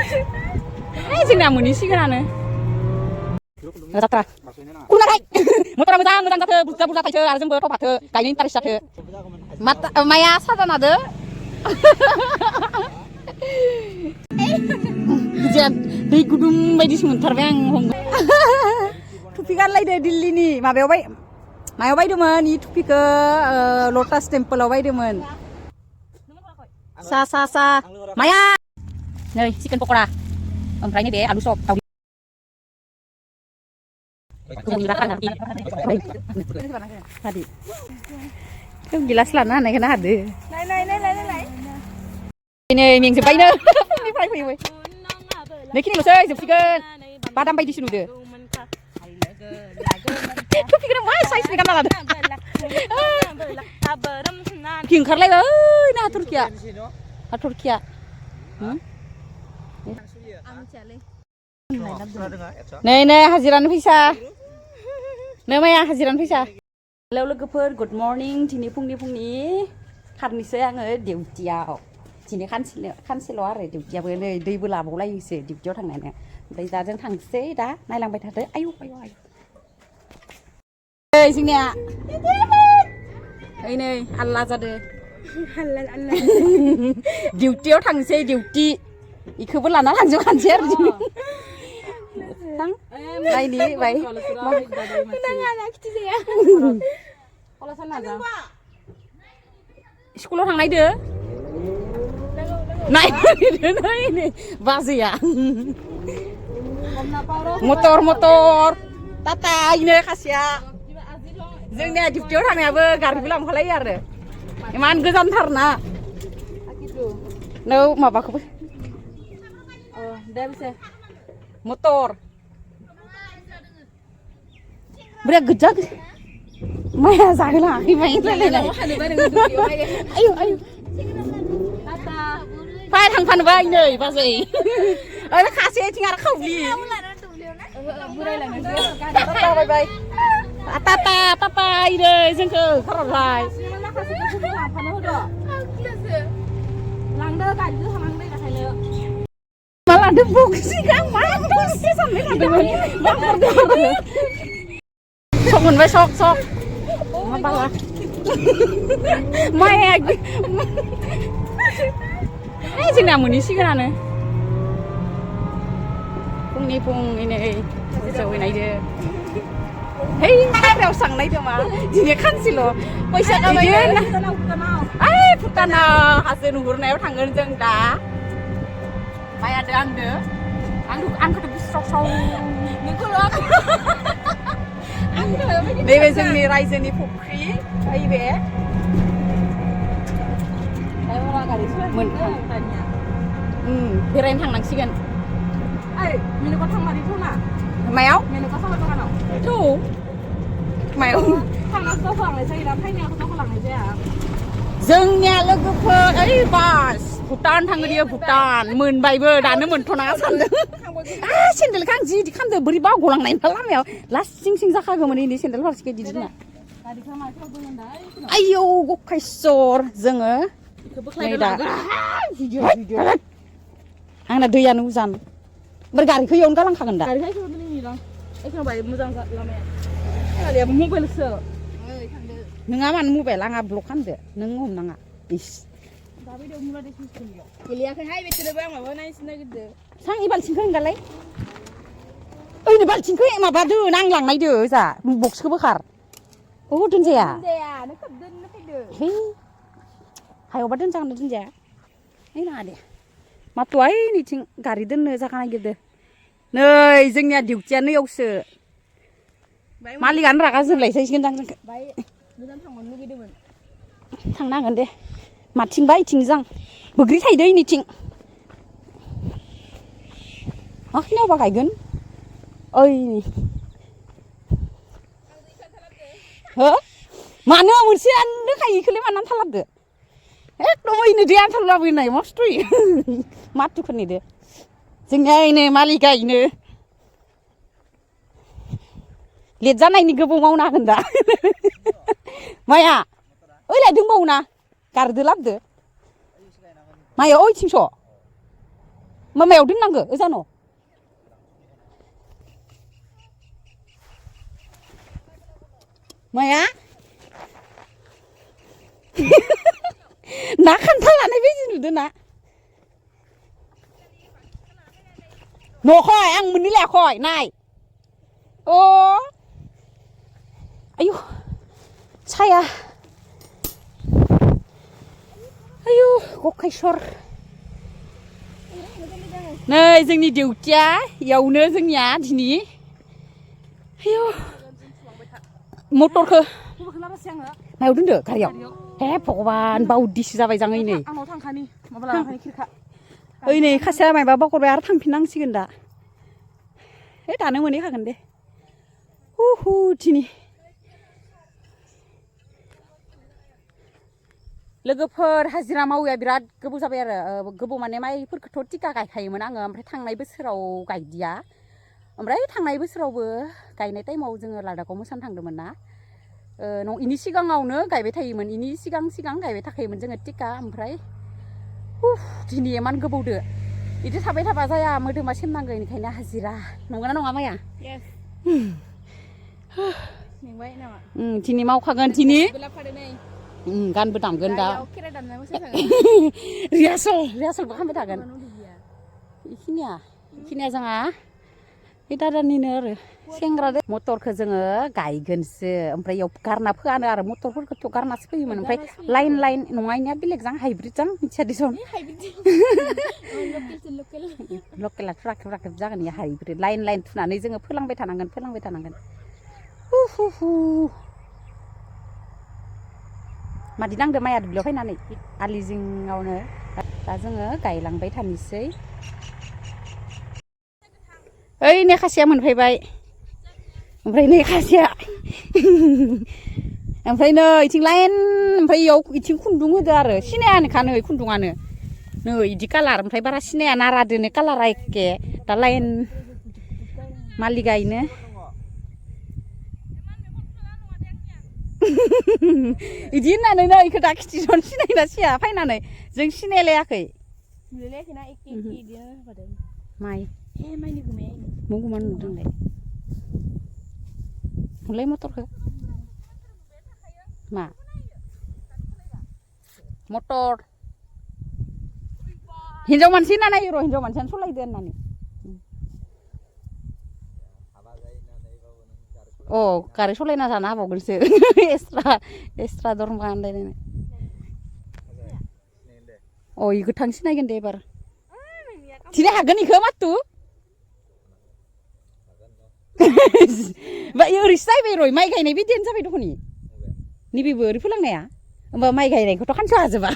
जोंना मोनहैसिगोनानो जात्रा कुनाराय मटरा मोजां मोजां जाथो बुरजा बुरजा थाइथो आरो जोंबो थफाथो गायनो इन्टारेस्ट जाथो माया साजाना दो दै गुदुं बायदिसो मोनथारबाय आं हमनो टुपि गानलायदो दिल्लीनि मायाव बायदोंमोन इ टुपिखौ लटास टेम्पोलाव बायदोंमोन सा माया नै चिकेन पक'रा ओमफ्राय नैबे आलु चप गिलास लानो हानायखौनो हादो नै मेंजोब्बायनो फुंनिफ्राय फैबाय नैखिनिल'सै जोबसिगोन बादाम बायदिसो नुदो टुपिखौनो मा साइजनि गानना लादो टुपि ओंखारलायबाय ना हाथरखिया नै हाजिरानो फैसा नै माया हाजिरानो फैसा हेलौ लोगोफोर गुड मर्निं दिनै फुंनि खारनोसै आङो डिउटियाव दिनै खानसेल' आरो डिउटियाबो नै दैबो लाबावलायोसो डिउटियाव थांनानै ओमफ्राय दा जों थांसै दा नायलांबाय थादो आयु जोंनिया ओइ नै आल्ला जादो डिउटियाव थांसै डिउटि इखौबो लाना थांजोबखानोसै आरो नायनि बाय स्कुलाव थांनायदो नायनो बाजैया मटर टाटा इनो खासिया जोंनिया डिउटियाव थांनायाबो गारिबो लांफालायो आरो इमान गोजानथारना नौ माबाखौबो मटर बिराद गोजा माया जाहोलाङाखै आयु फाय थांफानोबा नै बाजै ओइ खासे आथिं आरो खावलि बाय टाटा पापा इनै जोंखौ ओंखारहरबाय लांदो गारिजों थांनांदो ओंखायनो मा लादो बक्सि मा बक्सि साननाय लादोंमोन सक मोनबाय सक मा बाला माया जोंना मोनहैसिगोनानो फुंनि जौहैनायदो है हाग्रायाव सांनायदो मा दिनै खानसेल' फैसा खामायगोन ओइ भुटानाव हाजो नुहुरनायाव थांगोन जों दा मायादो आंखौथ' बुस्राव नैबे जोंनि रायजोनि फुख्रि बे बेरायनो थांनांसिगोन मायाव मायाव जोंनिया लोगोफोर ओइ बास भुटान थाङो दियो भुटान मोनबायबो दानो मोनथ'नाङा सानदों सेन्देलखौ आं जि इदि खालामदों बोरै बावगलांनाय लामायाव लास्ट सिं जाखागौमोन इनि सेन्देल फारसेखौ इदि दोनना आयौ गखायसर जोङो नै दा आंना दैयानो उजान ओमफ्राय गारिखौ इयावनो गालांखागोन दा मबाइलसो नोंहा मानो मबाइल आंहा ब्लक खालामदो नों हमनाङा इस गेलेयाखैहाय बेसोरबो आं माबा नायनो नागिरदों सां इ बाल्थिंखौ होंगालाय ओइनो बाल्थिंखौ माबादो नां लांनायदो जा बक्सखौ बोखार दोनजाया है हायावबा दोनजागोन दोनजाया है नाङा दे माथ'आ नैथिं गारि दोननो जागा नागिरदो नै जोंनिया डिउटिया नैयावसो मालिकआनो रागा जोंलायसैगोनदां जोंखौ थांनो हागोन दे माथिंबा इथिंजां बोग्रि थायदो इनिथिं मा खिनियावबा गायगोन ओइ हो मानो मोनसे आनोखाय इखौलाय मानो आन्थालाबदो एकदम ओइनो दे आन्थालाबोनाय मस्थ'यै माथुफोरनि दे जोंनिया ओइनो मालिकआ इनो लेट जानायनि गोबाव मावनो हागोन दा माया ओइलाय दंबावो ना गारदो लाबदो माया ओइथिंस' मामायाव दोननांगो ओजानो माया ना खान्थाल लानाय बायदि नुदों ना न'खय आं मोननो लायाखै नाय अ आयु साया आयु गखायसर नै जोंनि डिउटिया इयावनो जोंनिया दिनै आयु मटरखौ मायाव दोनदो गारियाव हे भगबान बावदिसो जाबाय जाङै नै ओइ नै खासेया मायबा बावगारबाय आरो थांफिननांसिगोन दा हे दानो मोनहैखागोन दे हु दिनै लोगोफोर हाजिरा मावैया बिराद गोबाव जाबाय आरो गोबाव माने माइफोरखौथ' टिका गायखायोमोन आङो ओमफ्राय थांनाय बोसोराव गायदिया ओमफ्राय थांनाय बोसोरावबो गायनाय टाइमाव जोङो लादाखाव मोसानो थांदोंमोन ना इनि सिगाङावनो गायबाय थायोमोन इनि सिगां गायबाय थाखायोमोन जोङो टिका ओमफ्राय दिनै इमान गोबावदो बिदि थाबाय थाबा जाया मोदोमा सेमनांगौ बेनिखायनो हाजिरा नंगौना नङा माया दिनै मावखागोन दिनै गानबो दामगोन दा रिहार्सेलबो खालामबाय थागोन बेखिनिया जोंहा बे दादानिनो आरो सेंग्रा मटरखौ जोङो गायगोनसो ओमफ्राय इयाव गारना फोआनो आरो मटरफोरखौथ' गारनासो फैयोमोन ओमफ्राय लाइन नङा इनिया बेलेग जां हाइब्रिद जां मिथिया दिसन लकेला राखेब जागोन इयो हाइब्रिद लाइन थुनानै जोङो फोलांबाय थानांगोन मादि नांदो माइया दुब्लियाव फैनानै आलि जिङावनो दा जोङो गायलांबाय थानोसै ओइ नै खासेया मोनफैबाय ओमफ्राय नै खासेया ओमफ्राय नै इथिं लाइन ओमफ्राय इयाव इथिं खुन्दुं होदो आरो सिनायानोखा नै खुन्दुङानो नै इदि कालार ओमफ्राय बारा सिनाया नारादोनो कालारा एखे दा लाइन मालिकआइनो इदि होननानै नै इखौ दा खिथिसन सिनायना सिया फैनानै जों सिनायलायाखै माइ मगुमान नुदोंलाय नुलाय मटरखौ मा मटर हिनजाव मानसि होनना नायो र' हिनजाव मानसियानो सलायदो होननानै अ गारि सलायना जानो हाबावगोनसो एक्सट्रा दरमा होनलायनानै अ इ गोथां सिनायगोन दे एबार दिनै हागोन इखौ माथु ओरैसो जाहैबाय र' माइ गायनाय बिदियानो जाबाय दख'नि नैबेबो ओरै फोलांनाया होमबा माइ गायनायखौथ' खानस' हाजोबा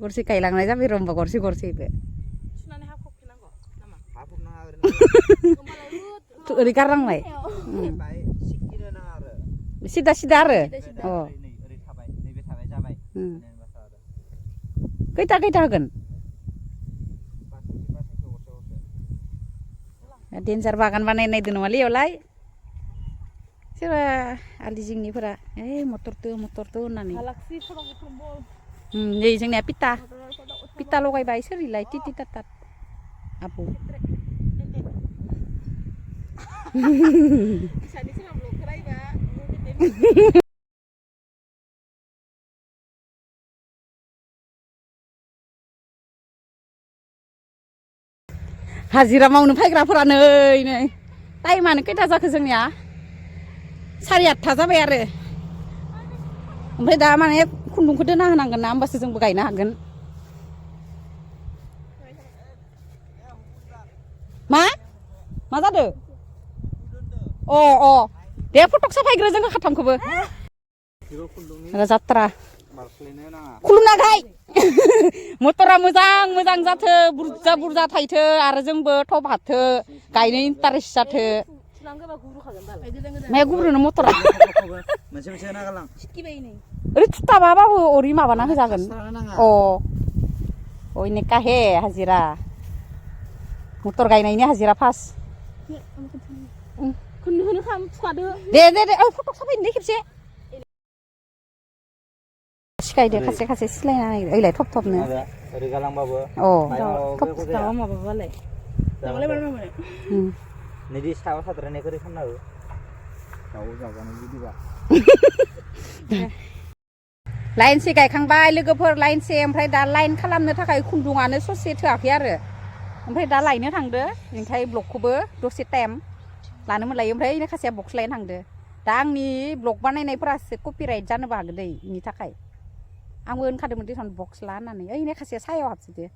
गरसे गायलांनाय जाबाय र' होमबा गरसेबो ओरै गारनांलाय सिदा आरो अ खैथा होगोन डेन्जार बागान बानायनायदो नङालै इयावलाय सोरबा आलि जिंनिफोरा ओइ मटरदो होननानै नै जोंनिया पिता लगायबाय सोरैलाय टिटि टाटात आबौ हाजिरा मावनो फैग्राफोरा नै टाइमानो खैथा जाखो जोंनिया 8:30 जाबाय आरो ओमफ्राय दा माने खुन्दुंखौ दोना होनांगोन ना होमबासो जोंबो गायनो हागोन मा जादो अ दे फटक साफायग्रो जोङो खाथामखौबो जात्रा खुलुमनांगौ मटरा मोजां जाथो बुरजा थाइथो आरो जोंबो थब हाथो गायनो इन्टारेस्ट जाथो माया गुब्रुनो मटरा ओरै थुथाबाबाबो ओरै माबाना होजागोन अ इनेकाहे हाजिरा मटर गायनायनि हाजिरा फार्स्ट दे फटक साफायनो दे खेबसे सिखायदो खासे सिलायनानै ओइलाय थब थबनो ओरै गालांबाबो थब दावा माबाबालाय दावालाय मारै मोनो नैदि सायाव साद्रायनायखौ ओरै खालामना हो दाउ जाजानाय बिदिबा लाइनसे गायखांबाय लोगोफोर लाइनसे ओमफ्राय दा लाइन खालामनो थाखाय खुन्दुङानो ससे थोआखै आरो ओमफ्राय दा लायनो थांदो ओमफ्राय ब्लगखौबो दसे टाइम लानो मोनलायो ओमफ्राय खासेया बक्स लायनो थांदो दा आंनि ब्लग बानायनायफोरासो कपिराइट जानोबो हागौ दै बेनि थाखाय आंबो होनखादोंमोन देसन बक्स ला होननानै ओइ खासेया सायाव हाबसोदो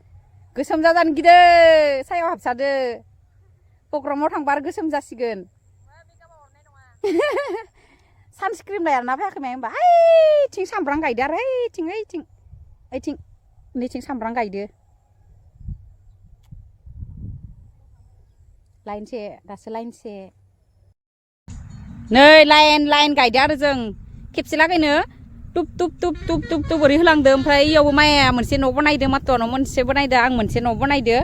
गोसोम जाजानो गिदो सायाव हाबसादो प्रग्रामाव थांबा आरो गोसोम जासिगोन सानस्क्रिन लायाना फैयाखै माया होनबा ओइथिं सामब्राम गायदो आरो ओइथिं नैथिं सामब्राम गायदो लाइनसे दासो लाइनसे नै लाइन गायदो आरो जों खेबसे लागैनो टुप ओरै होलांदो ओमफ्राय इयावबो माइया मोनसे न' बनायदो माथर न' मोनसे बनायदो आं मोनसे न' बनायदो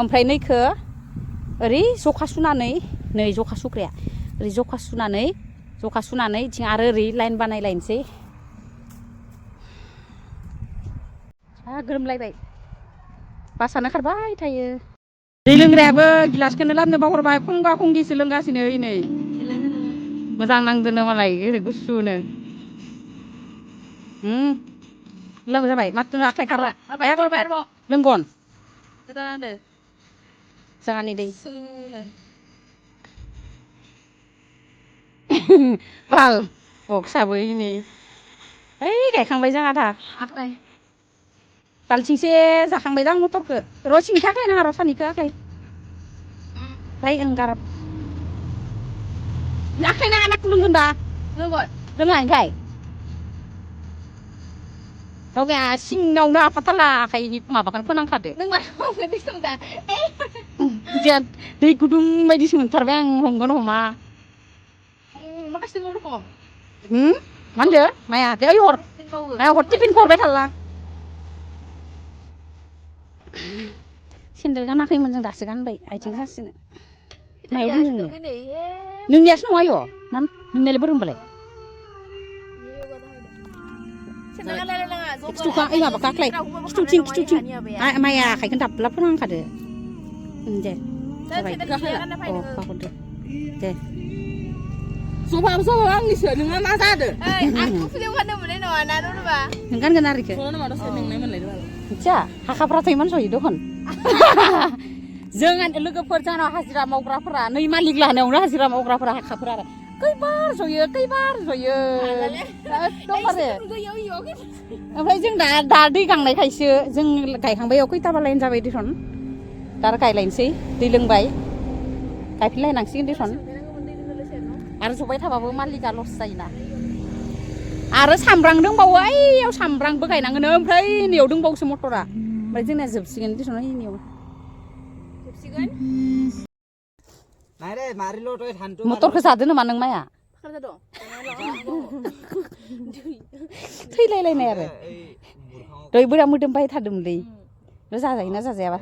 ओमफ्राय नैखो ओरै जखा सुनानै नै जखा सुग्राया ओरै जखा सुनानै इथिं आरो ओरै लाइन बानायलायनोसै गोरोमलायबाय बासानो खारबाय थायो दै लोंग्रायाबो गिलासखौनो लाबोनो बावहरबाय खंगा खंगिसो लोंगासिनो नै मोजां नांदोनो मालाय गुसुनो लोंबाय जाबाय माथो आखाइ खारा लोंगन जाहानि दै बाल बक्साबो नै ओइ गायखांबाय जोंहा दा बालथिंसे जाखांबाय दां मटरखौ र' सिंखौ आख्लायनाङा र' सानिखौ आख्लाय गाराब आख्लायनाङा ना लोंगोन दा लोङानिखाय गावगाया सिङावनो आफाथाला आखाइनि माबाखौनो फोनांखादो दै गुदुं बायदिसो मोनथारबाय आं हमगोन हमा मा होनदो माया दे हर टिफिनखौ हरबाय थाला सेन्देल गानाखैमोन जों दासो गानबाय आथिं सासिनो मायाव दोनो नोंनियासो नङा आय' नोंनियालाय बोरो होमबालाय खिथुखौ ओइ माबाखौ आख्लाय खिथुथिं माया आखाइखौ दाब्ला फोनांखादो दे जाबाय हरदो दे जबा आंनिसो नोङो मा जादो आंखौ फिलिम गाननो मोननाय नङा ना नङा नों गानगोन आरो इखो मिथिया हाखाफ्रा थाइमान सयो दखन जों लोगोफोर जोंनाव हाजिरा मावग्राफोरा नै मालिक लानायावनो हाजिरा मावग्राफोरा हाखाफोरा आरो खैबार जयो एकदमबारे ओमफ्राय जों दा दै गांनायखायसो जों गायखांबायाव खैथाबा लाइन जाबाय देसन दा गायलायनोसै दै लोंबाय गायफिनलायनांसिगोन देसन आरो जबाय थाबाबो मालिकआ लस जायोना आरो सामब्राम दंबावो ओइयाव सामब्रामबो गायनांगोन ओमफ्राय नैयाव दंबावोसो मटरा ओमफ्राय जोंना जोबसिगोन देसन नैयाव मटरखौ जादो नामा नों माया थैलायलायनाय आरो दै बोरा मोदोम बाय थादोंमोनलै जाजायोना जाजायाबा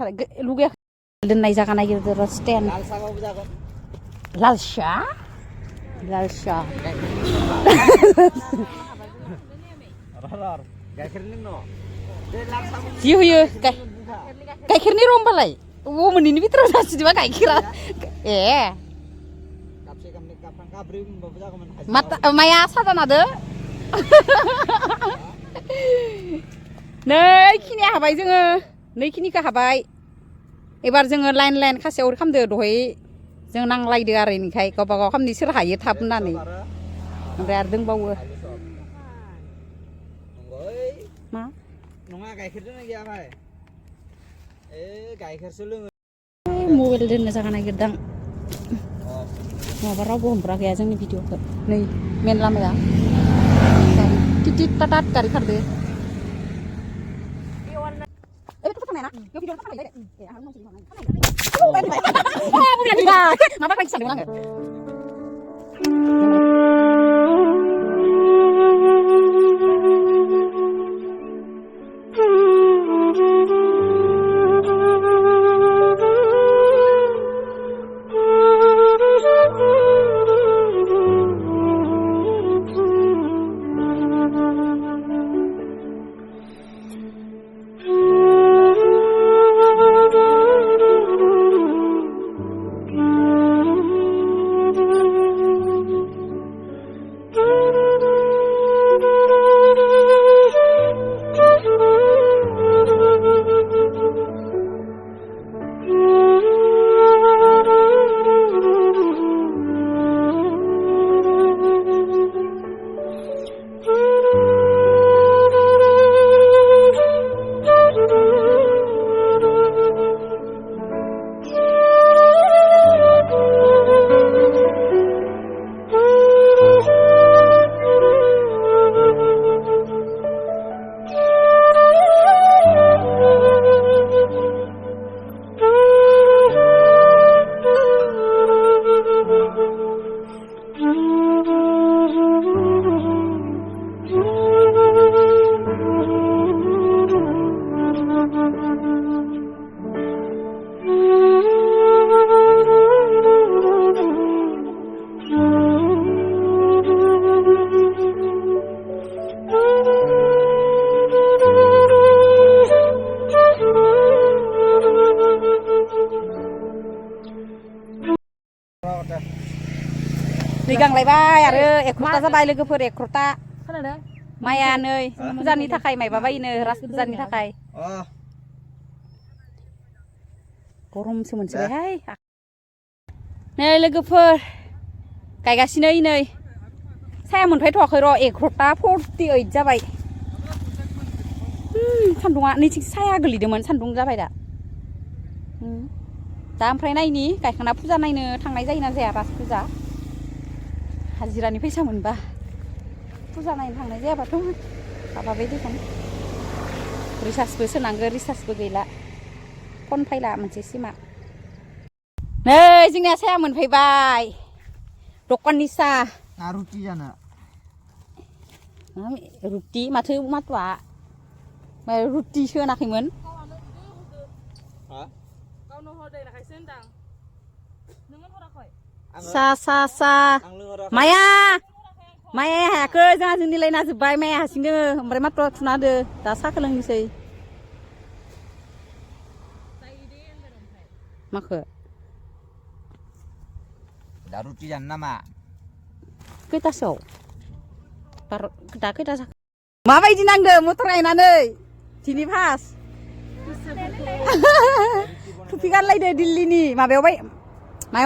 लुगैयाखै दोननाय जागा नागिरदो र' स्टेन्ड लाल साह जि होयो गाइखेरनि र' होमबालाय मोननैनि बिथोराव जासिदोंबा गाइखेरा माया सादानादो नैखिनिया हाबाय जोङो नैखिनिखौ हाबाय एबार जोङो लाइन खासेयाव खालामदो दहाय जों नांलायदो आरो इनिखाय गावबा गाव खालामनि सोर हायो थाब होननानै ओमफ्राय आरो दंबावो मा नङा गाइखेरजों गैया भाइ गाइखेरसो लोङो मबाइल दोननो जागा नागिरदां माबा रावबो हमग्रा गैया जोंनि भिडिअखौ नै मेन लामाया टिटिट टाटाट गारि खारदो माबा बायदि सानदोंमोन आङो गांलायबाय आरो एख्र'था जाबाय लोगोफोर एख्र'था खोनादों माइया नै फुजानि थाखाय माइबा बायनो राज फुजानि थाखाय गरमसो मोनसोबायहाय नै लोगोफोर गायगासिनो नै साया मोनफायथ'वाखै र' 11:48 जाबाय सान्दुङा नैथिं साया गोलैदोंमोन सान्दुं जाबाय दा ओमफ्राय नायनि गायखांना फुजा नायनो थांनाय जायोना जाया राज फुजा हाजिरानि फैसा मोनबा फुजा नायनो थांनाय जायाबाथ' माबाबाय देखोन रिसार्जबो सोनांगो रिसार्जबो गैला फन फायला मोनसे सिमा नै जोंनिया साया मोनफैबाय दखाननि साहा रुटि जानो रुटि माथो माथ'आ रुटिसो होनाखैमोन सा माया हायाखै जोंहा जोंनि लायना जोब्बाय माया हारसिंनो ओमफ्राय माथ्र थुना होदो दा साहाखौ लोंनोसै माखो दा रुटि जानो नामा खैथासोआव दा खैथा माबायदि नांदो मटर गायनानै दिनै फास टुपि गानलायदो दिल्लीनि मायाव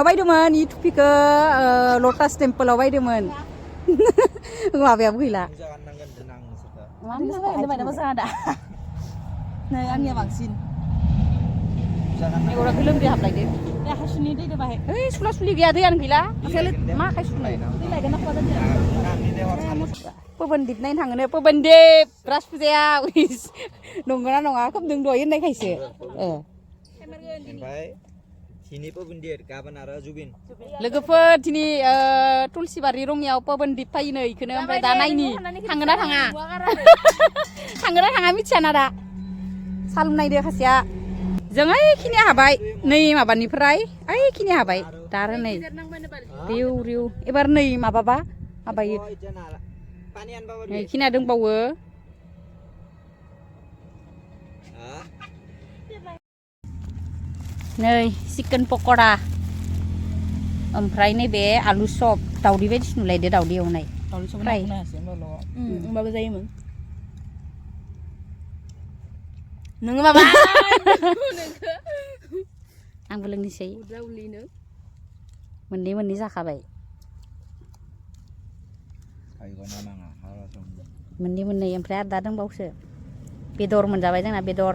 बायदोंमोन इ टुपिखौ लटास टेम्पोलाव बायदोंमोन माबायाबो गैला नै आंनिया बांसिन मेगना गोलोमदै हाबलायदो हासुनि दैदो बाहाय ओइ सुला सुलि गैया दैयानो गैला मा आखाइ सुलाय दै लायगोन ना खवा पबनदीप नायनो थाङोनो पबनदीप राज फुजाया नंगौना नङा खोबदों दहाय होननायखायसो लोगोफोर दिनै तुलसिबारि रङियाव पबनदीप फैयोनो इखौनो ओमफ्राय दा नायनि थाङोना थाङा थाङोना थाङा मिथियाना दा सालुम नायदो खासेया जों ओइखिनि हाबाय नै माबानिफ्राय ओइखिनि हाबाय दा आरो नै रिउ एबार नै माबाबा माबायो इखिनिया दंबावो नै चिकेन पक'रा ओमफ्राय नैबे आलु चप दावदै बायदिसो नुलायदो दावदै एवनाय फ्राय होमबाबो जायोमोन नोङो माबा आंबो लोंनोसै मोननै जाखाबाय मोननै ओमफ्राय आरो दा दंबावसो बेदर मोनजाबाय जोंना बेदर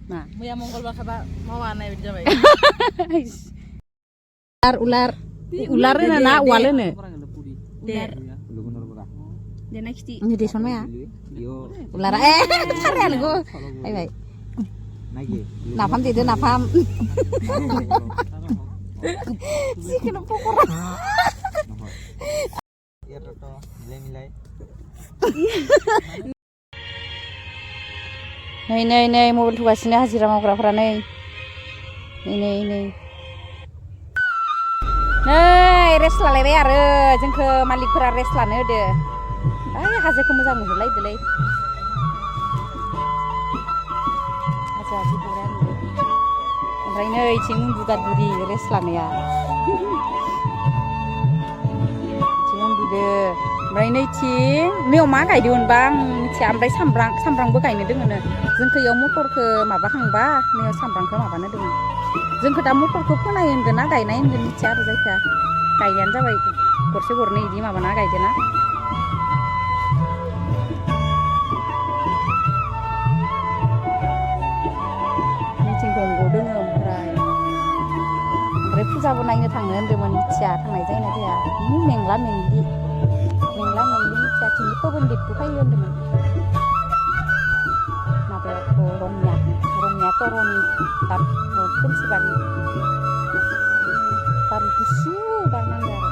मा मैया मंगलबार खाबा मावा नाय बायदि जाबाय उलार होनो ना उवाल होनो देना खिथि देसन माया उलारा साराया नोंगौ फैबाय नाफाम देदो नाफाम चिकेन पक'रा नै मबाइल थुगासिनो हाजिरा मावग्राफोरा नै रेस्ट लालायबाय आरो जोंखौ मालिकफोरा रेस्ट लानो होदो ओइ हाजोखौ मोजां नुहुरलायदोलै हाजोआ जि बरिया नुदो ओमफ्राय नै इथिं उन्दुगा बुरि रेस्ट लानाया इथिं उन्दुदो ओमफ्राय नैथिं नैयाव मा गायदोंमोनबा आं मिथिया ओमफ्राय सामब्रामबो गायनो दोङोनो जोंखौ इयाव मटरखौ माबाखांबा नैयाव सामब्रामखौ माबानो दोङो जोंखौ दा मटरखौ फोनाय होनगोन ना गायनाय होनगोन मिथिया आरो जायखिया गायनायानो जाबाय गरसे गरनै बिदि माबाना गायदोना नैथिं दंग' दोङो ओमफ्राय फुजाबो नायनो थांनो होन्दोंमोन मिथिया थांनाय जायोना जाया मेंला मेंलि मिथिया दिनै पबनदीपबो फैयो होन्दोंमोन माबायाव रङिया तर'नि तुलसिबारि बारि गुसु बारनांगौ आरो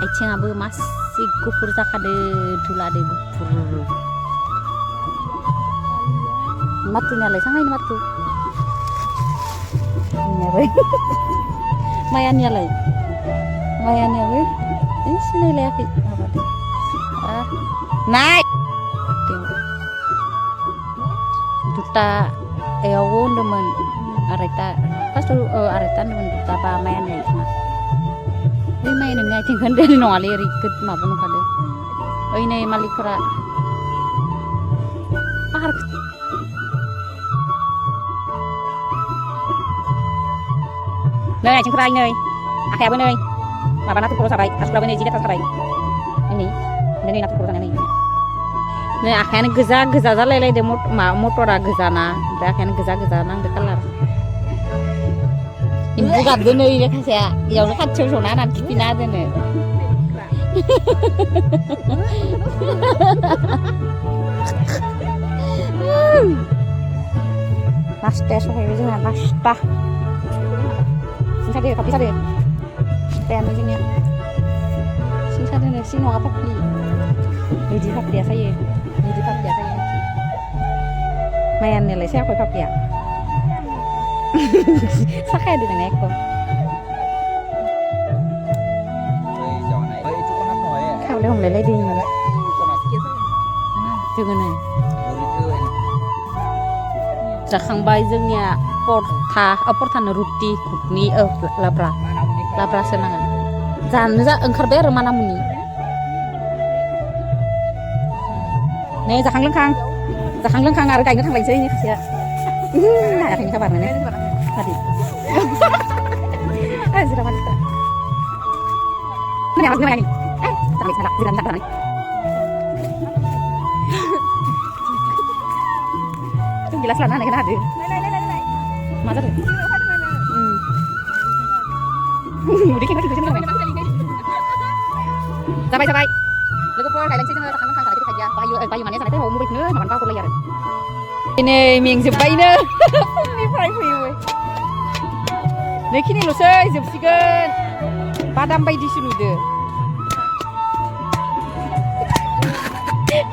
आथिङाबो मासि गुफुर जाखादो धुलादो गुफुर माथुनियालाय सांहायनो माथु मायानियाबो सिनायलायाखै माबादो नाय दुतायाव होन्दोंमोन 2:30 aretan duta ba mayan nih ini main nengnya tinggal dari nongale rikut maba nongkade ini malikra par Này chẳng phải nơi akhir bên nơi mà natu pulau sabai as pulau bên jika sabai ini natu pulau sana ini nih akhirnya geza lele de motor geza na akhirnya geza nang de kalar ini buka de nơi ya kasih ya udah kan cewek sana nanti pindah de nih nasta soalnya jangan nasta Singsa deh, kopi sadeh. Stand di sini ya. Singsa deh, sini mau apa beli? Biji pap biasa ya. Biji pap biasa ya. Mayan nih, saya aku pap ya. Sakit di nenek kok. Kau udah mulai lagi nih. Jangan nih. Jakang bayi jengnya. Porta roti kukni labra senangan janza engkar ber mana muni nih jakang lengkang harga ingat sampai sini ya nah ini kabar nih tadi sudah mati ini yang mana ini sampai sana bilang itu jelas lah nih kena ada Masa tuh? Udah kita juga sini Sampai. Lagu pun kailan sih sana sakang kang kita saja. Payu mana sana teh mau murid nih makan pau kuliah. Ini ming sebai nih. Ini fry we. Nih kini lo saya jepsikan. Padam bai di sini deh.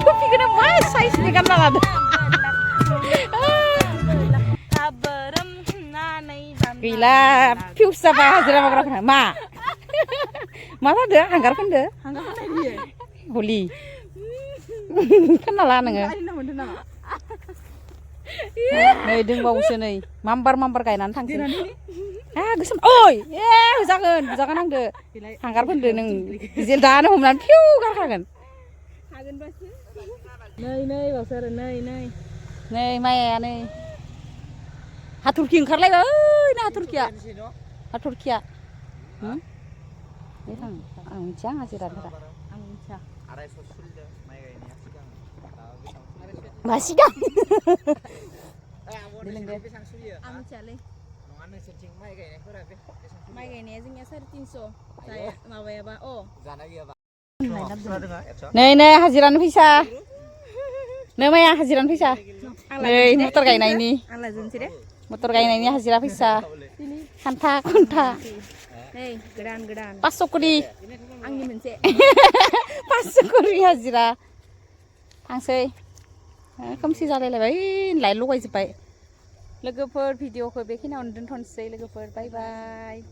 Kopi kena mas size ni kan banget. Gila, piusa bah hasil apa kerana ma, mana deh, hanggar kan deh, dia, holi, kenalan nggak? Nih deng bau sini, mampar kainan tangsi, gesem, oi, jangan nang deh, hanggar pun deh neng, izin dana humlan piu kan, Nih, basar nih, Maya nih. Turki ngkarlay nah Turki ya. Ini kan angcang hasiran kita. Angcang. Masih dah. Mai kayak ini aja 350. Saya mau ya Pak. Oh. Nih hasiran visa. Nih Maya hasiran visa. Nih motor kayak ini. Alazun sih deh. Motor kayak ini hasil visa. Konta. Hei, gedan. Pasok kuri. Angin mencek. Pasok kuri hasil. Tangsei. Kamu sih jalan lewat. Lain lu kayak siapa? Lagu per video kau bikin on dan tonsei lagu per. Bye bye.